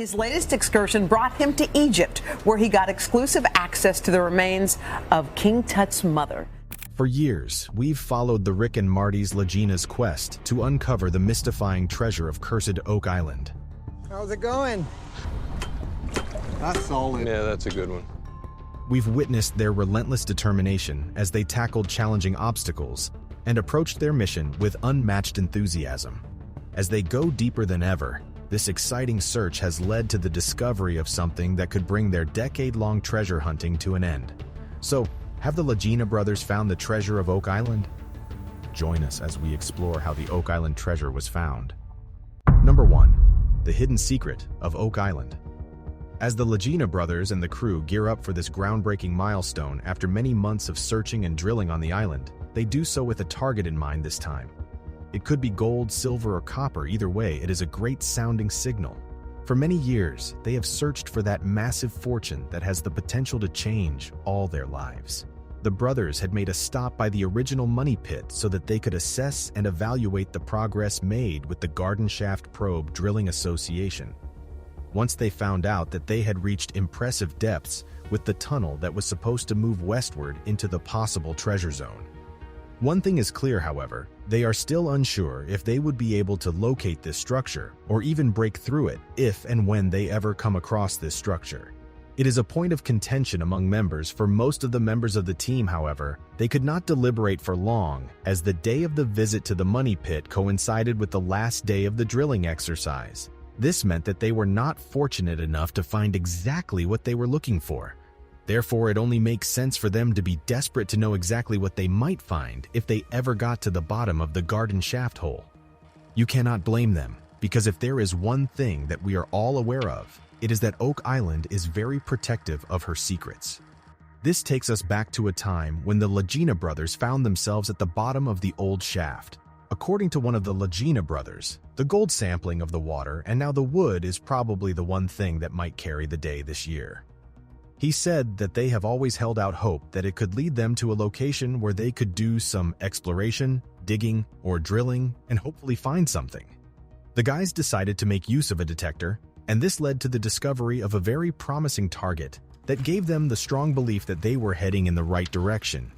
His latest excursion brought him to Egypt, where he got exclusive access to the remains of King Tut's mother. For years, we've followed the Rick and Martys Lagina's quest to uncover the mystifying treasure of cursed Oak Island. How's it going? That's solid. Yeah, that's a good one. We've witnessed their relentless determination as they tackled challenging obstacles and approached their mission with unmatched enthusiasm. As they go deeper than ever, this exciting search has led to the discovery of something that could bring their decade-long treasure hunting to an end. So, have the Lagina brothers found the treasure of Oak Island? Join us as we explore how the Oak Island treasure was found. Number 1. The hidden secret of Oak Island. As the Lagina brothers and the crew gear up for this groundbreaking milestone after many months of searching and drilling on the island, they do so with a target in mind this time. It could be gold, silver, or copper. Either way, it is a great sounding signal. For many years, they have searched for that massive fortune that has the potential to change all their lives. The brothers had made a stop by the original money pit so that they could assess and evaluate the progress made with the Garden Shaft Probe Drilling Association. Once they found out that they had reached impressive depths with the tunnel that was supposed to move westward into the possible treasure zone. One thing is clear, however, they are still unsure if they would be able to locate this structure or even break through it if and when they ever come across this structure. It is a point of contention among members. For most of the members of the team, however, they could not deliberate for long, as the day of the visit to the money pit coincided with the last day of the drilling exercise. This meant that they were not fortunate enough to find exactly what they were looking for. Therefore, it only makes sense for them to be desperate to know exactly what they might find if they ever got to the bottom of the garden shaft hole. You cannot blame them, because if there is one thing that we are all aware of, it is that Oak Island is very protective of her secrets. This takes us back to a time when the Lagina brothers found themselves at the bottom of the old shaft. According to one of the Lagina brothers, the gold sampling of the water and now the wood is probably the one thing that might carry the day this year. He said that they have always held out hope that it could lead them to a location where they could do some exploration, digging, or drilling, and hopefully find something. The guys decided to make use of a detector, and this led to the discovery of a very promising target that gave them the strong belief that they were heading in the right direction,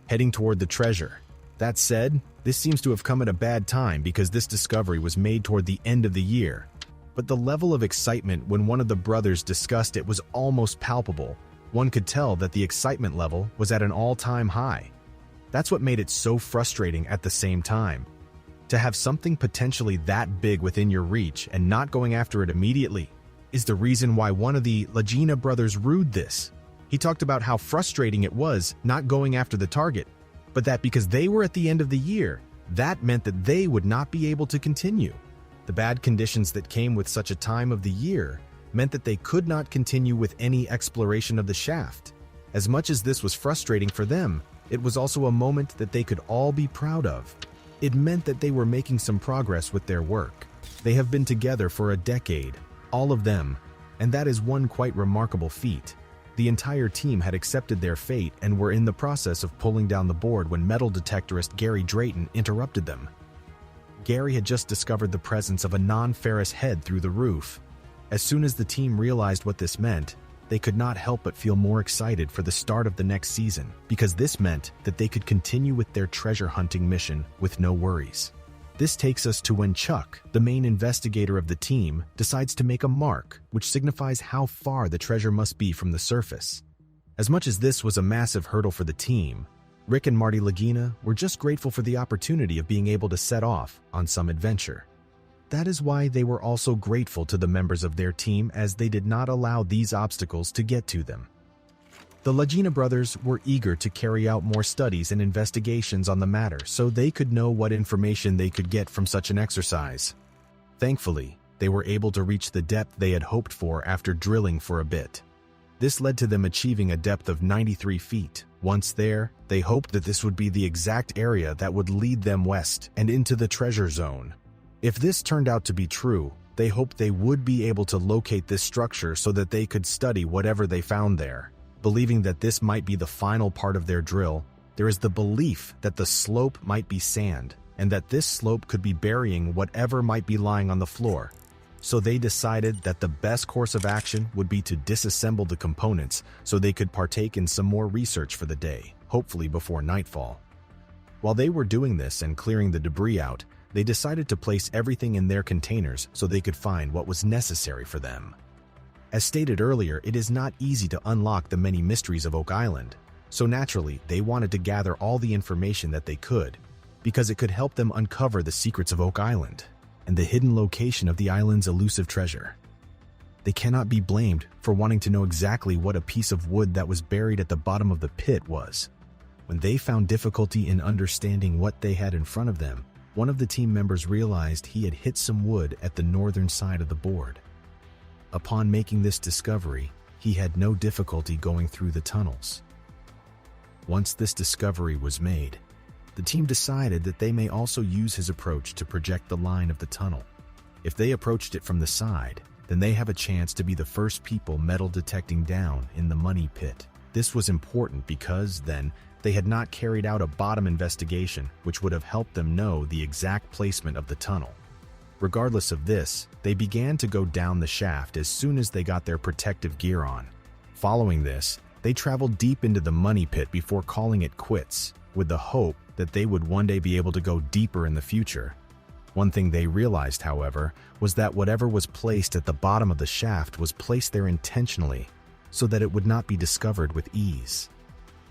heading toward the treasure. That said, this seems to have come at a bad time because this discovery was made toward the end of the year. But the level of excitement when one of the brothers discussed it was almost palpable. One could tell that the excitement level was at an all-time high. That's what made it so frustrating at the same time. To have something potentially that big within your reach and not going after it immediately is the reason why one of the Lagina brothers rued this. He talked about how frustrating it was not going after the target, but that because they were at the end of the year, that meant that they would not be able to continue. The bad conditions that came with such a time of the year meant that they could not continue with any exploration of the shaft. As much as this was frustrating for them, it was also a moment that they could all be proud of. It meant that they were making some progress with their work. They have been together for a decade, all of them, and that is one quite remarkable feat. The entire team had accepted their fate and were in the process of pulling down the board when metal detectorist Gary Drayton interrupted them. Gary had just discovered the presence of a non-ferrous head through the roof. As soon as the team realized what this meant, they could not help but feel more excited for the start of the next season, because this meant that they could continue with their treasure hunting mission with no worries. This takes us to when Chuck, the main investigator of the team, decides to make a mark, which signifies how far the treasure must be from the surface. As much as this was a massive hurdle for the team, Rick and Marty Lagina were just grateful for the opportunity of being able to set off on some adventure. That is why they were also grateful to the members of their team, as they did not allow these obstacles to get to them. The Lagina brothers were eager to carry out more studies and investigations on the matter so they could know what information they could get from such an exercise. Thankfully, they were able to reach the depth they had hoped for after drilling for a bit. This led to them achieving a depth of 93 feet. Once there, they hoped that this would be the exact area that would lead them west and into the treasure zone. If this turned out to be true, they hoped they would be able to locate this structure so that they could study whatever they found there. Believing that this might be the final part of their drill, there is the belief that the slope might be sand, and that this slope could be burying whatever might be lying on the floor. So they decided that the best course of action would be to disassemble the components so they could partake in some more research for the day, hopefully before nightfall. While they were doing this and clearing the debris out, they decided to place everything in their containers so they could find what was necessary for them. As stated earlier, it is not easy to unlock the many mysteries of Oak Island, so naturally they wanted to gather all the information that they could, because it could help them uncover the secrets of Oak Island and the hidden location of the island's elusive treasure. They cannot be blamed for wanting to know exactly what a piece of wood that was buried at the bottom of the pit was. When they found difficulty in understanding what they had in front of them, one of the team members realized he had hit some wood at the northern side of the board. Upon making this discovery, he had no difficulty going through the tunnels. Once this discovery was made, the team decided that they may also use his approach to project the line of the tunnel. If they approached it from the side, then they have a chance to be the first people metal detecting down in the money pit. This was important because, then, they had not carried out a bottom investigation, which would have helped them know the exact placement of the tunnel. Regardless of this, they began to go down the shaft as soon as they got their protective gear on. Following this, they traveled deep into the money pit before calling it quits, with the hope that they would one day be able to go deeper in the future. One thing they realized, however, was that whatever was placed at the bottom of the shaft was placed there intentionally, so that it would not be discovered with ease.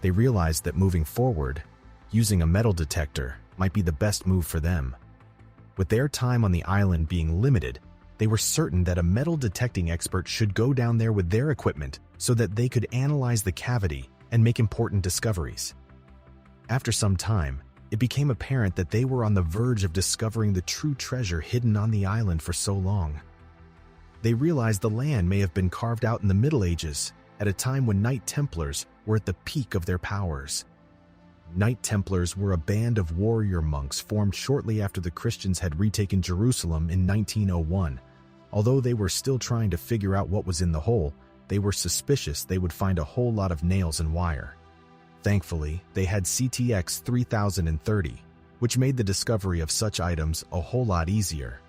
They realized that moving forward, using a metal detector might be the best move for them. With their time on the island being limited, they were certain that a metal detecting expert should go down there with their equipment so that they could analyze the cavity and make important discoveries. After some time, it became apparent that they were on the verge of discovering the true treasure hidden on the island for so long. They realized the land may have been carved out in the Middle Ages, at a time when Knight Templars were at the peak of their powers. Knight Templars were a band of warrior monks formed shortly after the Christians had retaken Jerusalem in 1901. Although they were still trying to figure out what was in the hole, they were suspicious they would find a whole lot of nails and wire. Thankfully, they had CTX 3030, which made the discovery of such items a whole lot easier.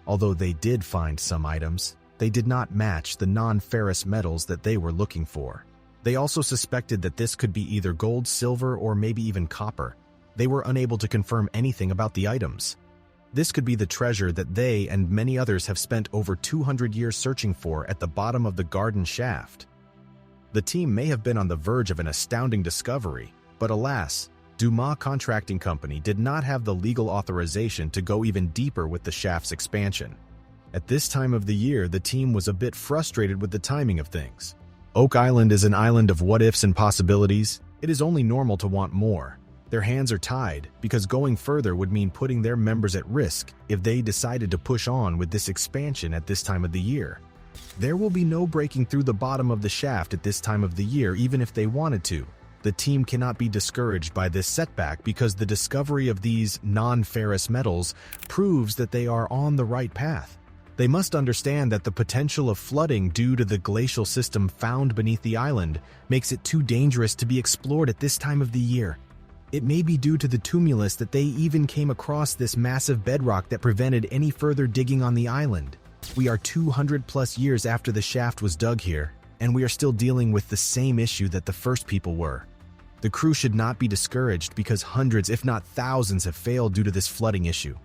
Although they did find some items, they did not match the non-ferrous metals that they were looking for. They also suspected that this could be either gold, silver, or maybe even copper. They were unable to confirm anything about the items. This could be the treasure that they and many others have spent over 200 years searching for at the bottom of the garden shaft. The team may have been on the verge of an astounding discovery, but alas, Dumas Contracting Company did not have the legal authorization to go even deeper with the shaft's expansion. At this time of the year, the team was a bit frustrated with the timing of things. Oak Island is an island of what-ifs and possibilities. It is only normal to want more. Their hands are tied because going further would mean putting their members at risk if they decided to push on with this expansion at this time of the year. There will be no breaking through the bottom of the shaft at this time of the year, even if they wanted to. The team cannot be discouraged by this setback because the discovery of these non-ferrous metals proves that they are on the right path. They must understand that the potential of flooding due to the glacial system found beneath the island makes it too dangerous to be explored at this time of the year. It may be due to the tumulus that they even came across this massive bedrock that prevented any further digging on the island. We are 200+ years after the shaft was dug here, and we are still dealing with the same issue that the first people were. The crew should not be discouraged because hundreds, if not thousands, have failed due to this flooding issue.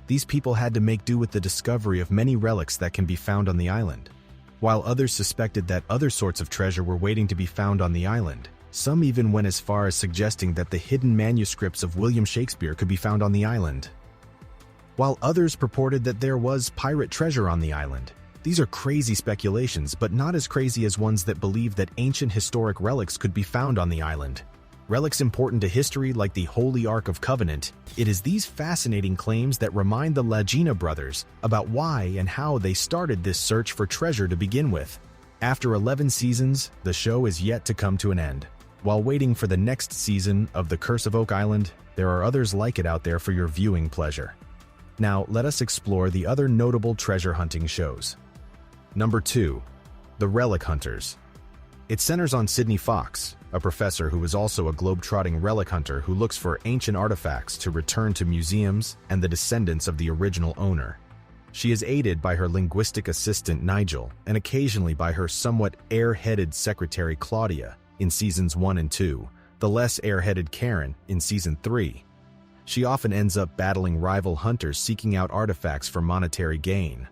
These people had to make do with the discovery of many relics that can be found on the island. While others suspected that other sorts of treasure were waiting to be found on the island, some even went as far as suggesting that the hidden manuscripts of William Shakespeare could be found on the island. While others purported that there was pirate treasure on the island. These are crazy speculations, but not as crazy as ones that believe that ancient historic relics could be found on the island. Relics important to history like the Holy Ark of Covenant, it is these fascinating claims that remind the Lagina brothers about why and how they started this search for treasure to begin with. After 11 seasons, the show is yet to come to an end. While waiting for the next season of The Curse of Oak Island, there are others like it out there for your viewing pleasure. Now, let us explore the other notable treasure hunting shows. Number 2. The Relic Hunters. It centers on Sidney Fox, a professor who is also a globe-trotting relic hunter who looks for ancient artifacts to return to museums and the descendants of the original owner. She is aided by her linguistic assistant Nigel and occasionally by her somewhat airheaded secretary Claudia in seasons 1 and 2, the less airheaded Karen in season 3. She often ends up battling rival hunters seeking out artifacts for monetary gain.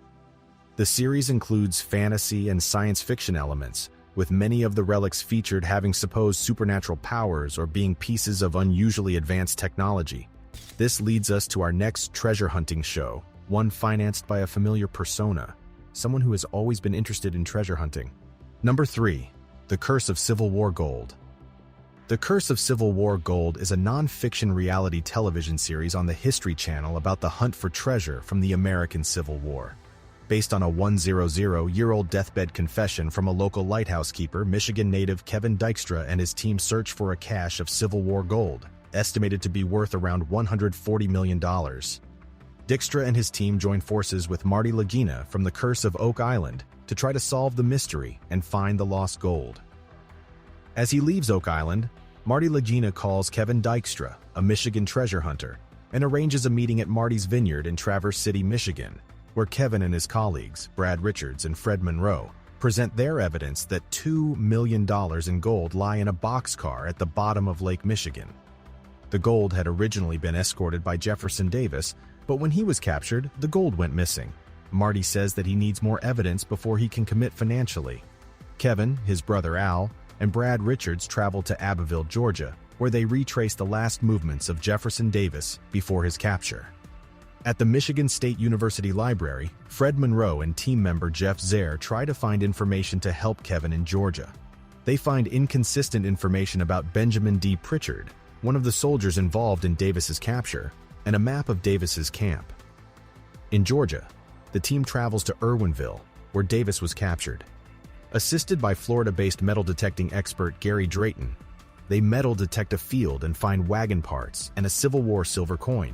The series includes fantasy and science fiction elements, with many of the relics featured having supposed supernatural powers or being pieces of unusually advanced technology. This leads us to our next treasure hunting show, one financed by a familiar persona, someone who has always been interested in treasure hunting. Number 3. The Curse of Civil War Gold. The Curse of Civil War Gold is a non-fiction reality television series on the History Channel about the hunt for treasure from the American Civil War. Based on a 100-year-old deathbed confession from a local lighthouse keeper, Michigan native Kevin Dykstra and his team search for a cache of Civil War gold, estimated to be worth around $140 million. Dykstra and his team join forces with Marty Lagina from the Curse of Oak Island to try to solve the mystery and find the lost gold. As he leaves Oak Island, Marty Lagina calls Kevin Dykstra, a Michigan treasure hunter, and arranges a meeting at Marty's Vineyard in Traverse City, Michigan, where Kevin and his colleagues, Brad Richards and Fred Monroe, present their evidence that $2 million in gold lie in a boxcar at the bottom of Lake Michigan. The gold had originally been escorted by Jefferson Davis, but when he was captured, the gold went missing. Marty says that he needs more evidence before he can commit financially. Kevin, his brother Al, and Brad Richards travel to Abbeville, Georgia, where they retrace the last movements of Jefferson Davis before his capture. At the Michigan State University Library, Fred Monroe and team member Jeff Zare try to find information to help Kevin in Georgia. They find inconsistent information about Benjamin D. Pritchard, one of the soldiers involved in Davis's capture, and a map of Davis's camp. In Georgia, the team travels to Irwinville, where Davis was captured. Assisted by Florida-based metal detecting expert Gary Drayton, they metal detect a field and find wagon parts and a Civil War silver coin.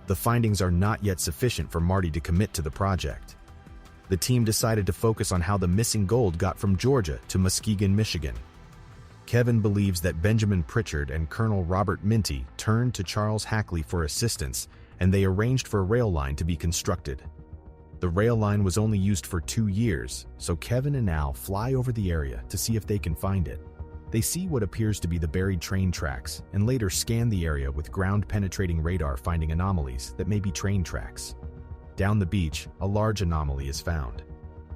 The findings are not yet sufficient for Marty to commit to the project. The team decided to focus on how the missing gold got from Georgia to Muskegon, Michigan. Kevin believes that Benjamin Pritchard and Colonel Robert Minty turned to Charles Hackley for assistance, and they arranged for a rail line to be constructed. The rail line was only used for 2 years, so Kevin and Al fly over the area to see if they can find it. They see what appears to be the buried train tracks and later scan the area with ground-penetrating radar, finding anomalies that may be train tracks. Down the beach, a large anomaly is found.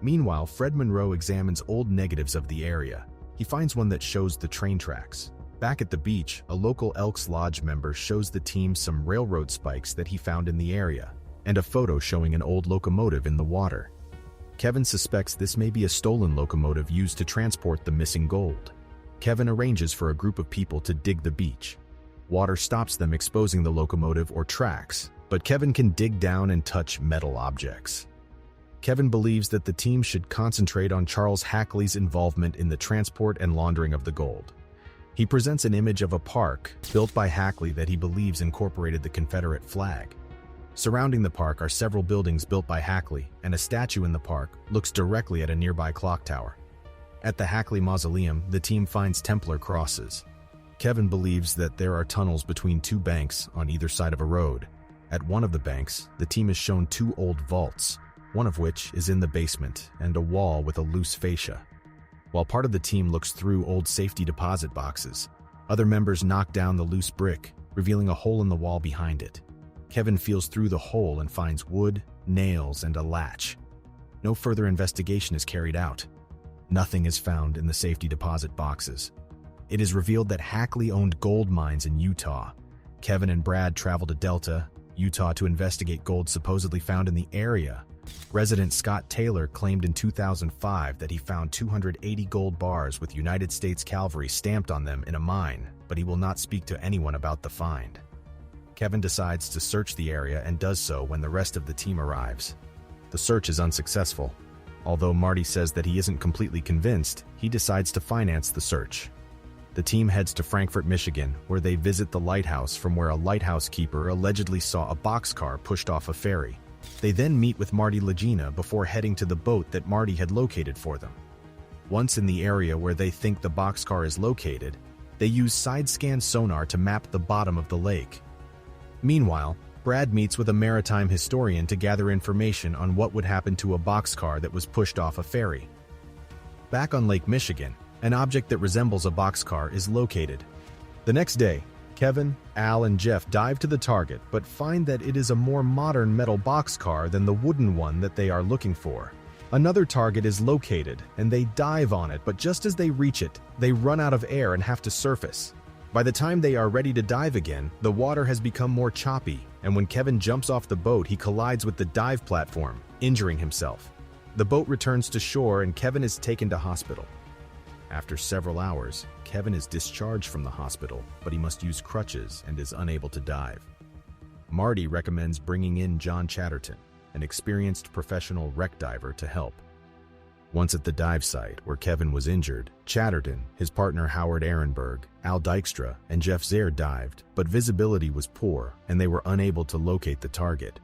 Meanwhile, Fred Monroe examines old negatives of the area. He finds one that shows the train tracks. Back at the beach, a local Elks Lodge member shows the team some railroad spikes that he found in the area, and a photo showing an old locomotive in the water. Kevin suspects this may be a stolen locomotive used to transport the missing gold. Kevin arranges for a group of people to dig the beach. Water stops them, exposing the locomotive or tracks, but Kevin can dig down and touch metal objects. Kevin believes that the team should concentrate on Charles Hackley's involvement in the transport and laundering of the gold. He presents an image of a park built by Hackley that he believes incorporated the Confederate flag. Surrounding the park are several buildings built by Hackley, and a statue in the park looks directly at a nearby clock tower. At the Hackley Mausoleum, the team finds Templar crosses. Kevin believes that there are tunnels between 2 banks on either side of a road. At one of the banks, the team is shown 2 old vaults, one of which is in the basement, and a wall with a loose fascia. While part of the team looks through old safety deposit boxes, other members knock down the loose brick, revealing a hole in the wall behind it. Kevin feels through the hole and finds wood, nails, and a latch. No further investigation is carried out. Nothing is found in the safety deposit boxes. It is revealed that Hackley owned gold mines in Utah. Kevin and Brad travel to Delta, Utah to investigate gold supposedly found in the area. Resident Scott Taylor claimed in 2005 that he found 280 gold bars with United States Cavalry stamped on them in a mine, but he will not speak to anyone about the find. Kevin decides to search the area and does so when the rest of the team arrives. The search is unsuccessful. Although Marty says that he isn't completely convinced, he decides to finance the search. The team heads to Frankfort, Michigan, where they visit the lighthouse from where a lighthouse keeper allegedly saw a boxcar pushed off a ferry. They then meet with Marty Lagina before heading to the boat that Marty had located for them. Once in the area where they think the boxcar is located, they use side-scan sonar to map the bottom of the lake. Meanwhile, Brad meets with a maritime historian to gather information on what would happen to a boxcar that was pushed off a ferry. Back on Lake Michigan, an object that resembles a boxcar is located. The next day, Kevin, Al, and Jeff dive to the target but find that it is a more modern metal boxcar than the wooden one that they are looking for. Another target is located, and they dive on it, but just as they reach it, they run out of air and have to surface. By the time they are ready to dive again, the water has become more choppy, and when Kevin jumps off the boat, he collides with the dive platform, injuring himself. The boat returns to shore and Kevin is taken to hospital. After several hours, Kevin is discharged from the hospital, but he must use crutches and is unable to dive. Marty recommends bringing in John Chatterton, an experienced professional wreck diver, to help. Once at the dive site where Kevin was injured, Chatterton, his partner Howard Ehrenberg, Al Dykstra, and Jeff Zaire dived, but visibility was poor and they were unable to locate the target.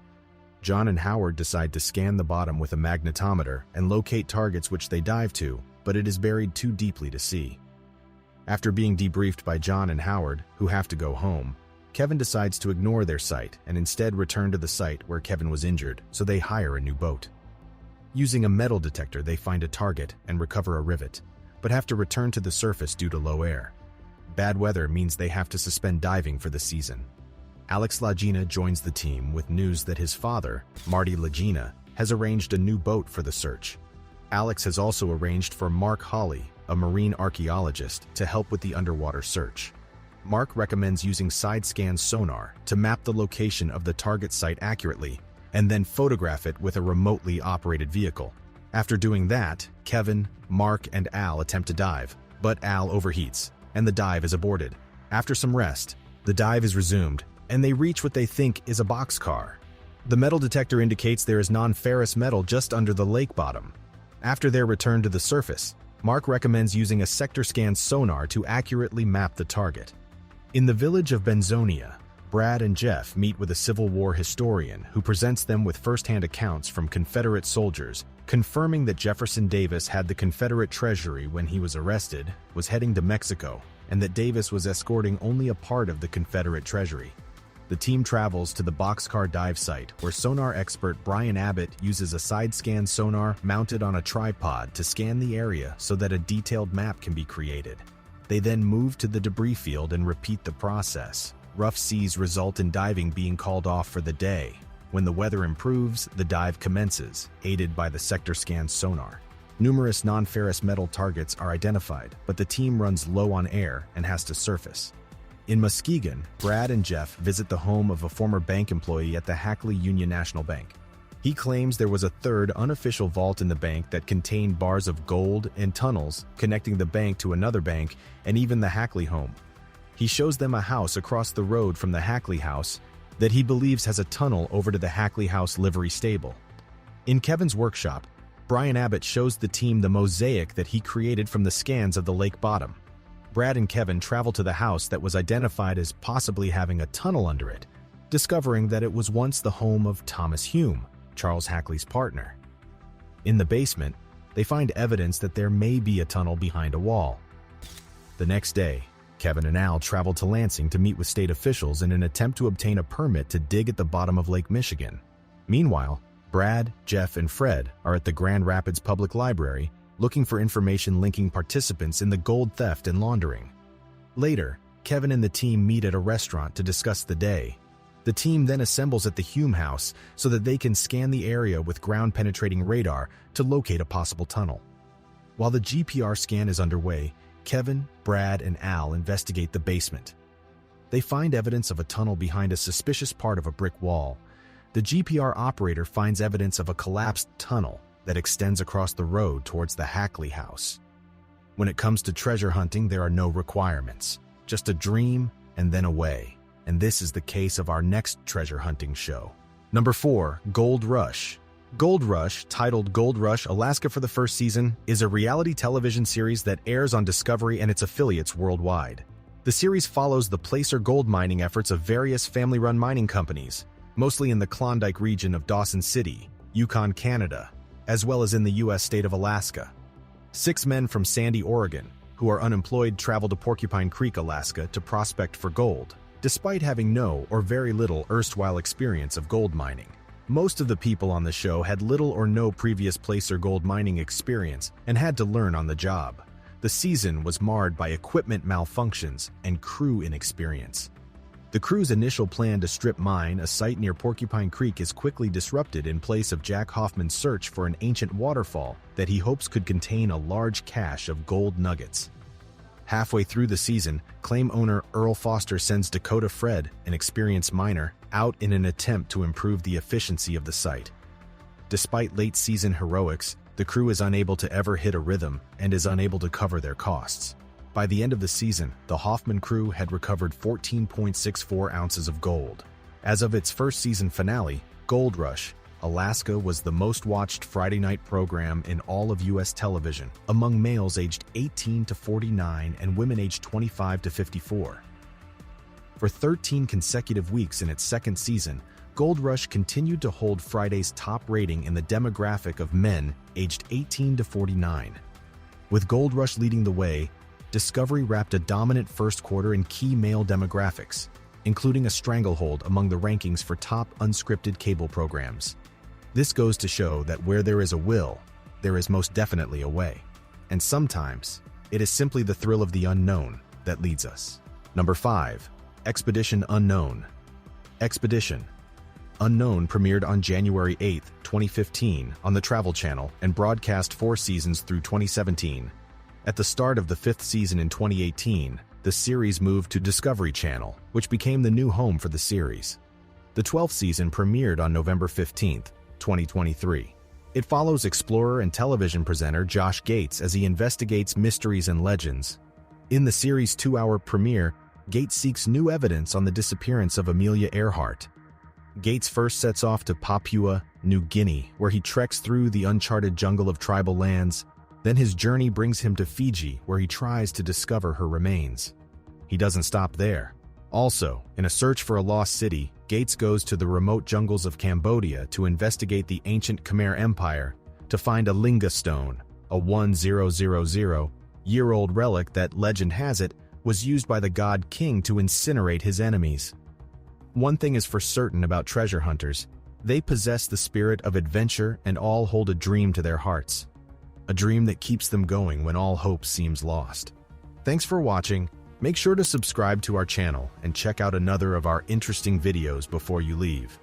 John and Howard decide to scan the bottom with a magnetometer and locate targets which they dive to, but it is buried too deeply to see. After being debriefed by John and Howard, who have to go home, Kevin decides to ignore their site and instead return to the site where Kevin was injured, so they hire a new boat. Using a metal detector, they find a target and recover a rivet, but have to return to the surface due to low air. Bad weather means they have to suspend diving for the season. Alex Lagina joins the team with news that his father, Marty Lagina, has arranged a new boat for the search. Alex has also arranged for Mark Hawley, a marine archaeologist, to help with the underwater search. Mark recommends using side-scan sonar to map the location of the target site accurately and then photograph it with a remotely operated vehicle. After doing that, Kevin, Mark, and Al attempt to dive, but Al overheats, and the dive is aborted. After some rest, the dive is resumed, and they reach what they think is a boxcar. The metal detector indicates there is non-ferrous metal just under the lake bottom. After their return to the surface, Mark recommends using a sector scan sonar to accurately map the target. In the village of Benzonia, Brad and Jeff meet with a Civil War historian who presents them with first-hand accounts from Confederate soldiers, confirming that Jefferson Davis had the Confederate treasury when he was arrested, was heading to Mexico, and that Davis was escorting only a part of the Confederate treasury. The team travels to the boxcar dive site, where sonar expert Brian Abbott uses a side-scan sonar mounted on a tripod to scan the area so that a detailed map can be created. They then move to the debris field and repeat the process. Rough seas result in diving being called off for the day. When the weather improves, the dive commences, aided by the sector scan sonar. Numerous non-ferrous metal targets are identified, but the team runs low on air and has to surface. In Muskegon, Brad and Jeff visit the home of a former bank employee at the Hackley Union National Bank. He claims there was a third unofficial vault in the bank that contained bars of gold and tunnels connecting the bank to another bank and even the Hackley home. He shows them a house across the road from the Hackley house that he believes has a tunnel over to the Hackley house livery stable. In Kevin's workshop, Brian Abbott shows the team the mosaic that he created from the scans of the lake bottom. Brad and Kevin travel to the house that was identified as possibly having a tunnel under it, discovering that it was once the home of Thomas Hume, Charles Hackley's partner. In the basement, they find evidence that there may be a tunnel behind a wall. The next day, Kevin and Al travel to Lansing to meet with state officials in an attempt to obtain a permit to dig at the bottom of Lake Michigan. Meanwhile, Brad, Jeff, and Fred are at the Grand Rapids Public Library looking for information linking participants in the gold theft and laundering. Later, Kevin and the team meet at a restaurant to discuss the day. The team then assembles at the Hume house so that they can scan the area with ground-penetrating radar to locate a possible tunnel. While the GPR scan is underway, Kevin, Brad, and Al investigate the basement. They find evidence of a tunnel behind a suspicious part of a brick wall. The GPR operator finds evidence of a collapsed tunnel that extends across the road towards the Hackley house. When it comes to treasure hunting, there are no requirements, just a dream and then away. And this is the case of our next treasure hunting show. Number 4, Gold Rush. Gold Rush, titled Gold Rush Alaska for the first season, is a reality television series that airs on Discovery and its affiliates worldwide. The series follows the placer gold mining efforts of various family-run mining companies, mostly in the Klondike region of Dawson City, Yukon, Canada, as well as in the U.S. state of Alaska. 6 men from Sandy, Oregon, who are unemployed, travel to Porcupine Creek, Alaska to prospect for gold, despite having no or very little erstwhile experience of gold mining. Most of the people on the show had little or no previous placer gold mining experience and had to learn on the job. The season was marred by equipment malfunctions and crew inexperience. The crew's initial plan to strip mine a site near Porcupine Creek is quickly disrupted in place of Jack Hoffman's search for an ancient waterfall that he hopes could contain a large cache of gold nuggets. Halfway through the season, claim owner Earl Foster sends Dakota Fred, an experienced miner, out in an attempt to improve the efficiency of the site. Despite late-season heroics, the crew is unable to ever hit a rhythm and is unable to cover their costs. By the end of the season, the Hoffman crew had recovered 14.64 ounces of gold. As of its first season finale, Gold Rush, Alaska was the most-watched Friday night program in all of U.S. television, among males aged 18 to 49 and women aged 25 to 54. For 13 consecutive weeks in its second season, Gold Rush continued to hold Friday's top rating in the demographic of men aged 18 to 49. With Gold Rush leading the way, Discovery wrapped a dominant first quarter in key male demographics, including a stranglehold among the rankings for top unscripted cable programs. This goes to show that where there is a will, there is most definitely a way. And sometimes, it is simply the thrill of the unknown that leads us. Number 5. Expedition Unknown. Expedition Unknown premiered on January 8, 2015 on the Travel Channel and broadcast 4 seasons through 2017. At the start of the 5th season in 2018, the series moved to Discovery Channel, which became the new home for the series. The 12th season premiered on November 15, 2023. It follows explorer and television presenter Josh Gates as he investigates mysteries and legends. In the series' 2-hour premiere, Gates seeks new evidence on the disappearance of Amelia Earhart. Gates first sets off to Papua New Guinea, where he treks through the uncharted jungle of tribal lands. Then his journey brings him to Fiji, where he tries to discover her remains. He doesn't stop there. Also, in a search for a lost city, Gates goes to the remote jungles of Cambodia to investigate the ancient Khmer Empire to find a Linga stone, a 1000-year-old relic that, legend has it, was used by the god King to incinerate his enemies. One thing is for certain about treasure hunters: they possess the spirit of adventure and all hold a dream to their hearts. A dream that keeps them going when all hope seems lost. Thanks for watching. Make sure to subscribe to our channel and check out another of our interesting videos before you leave.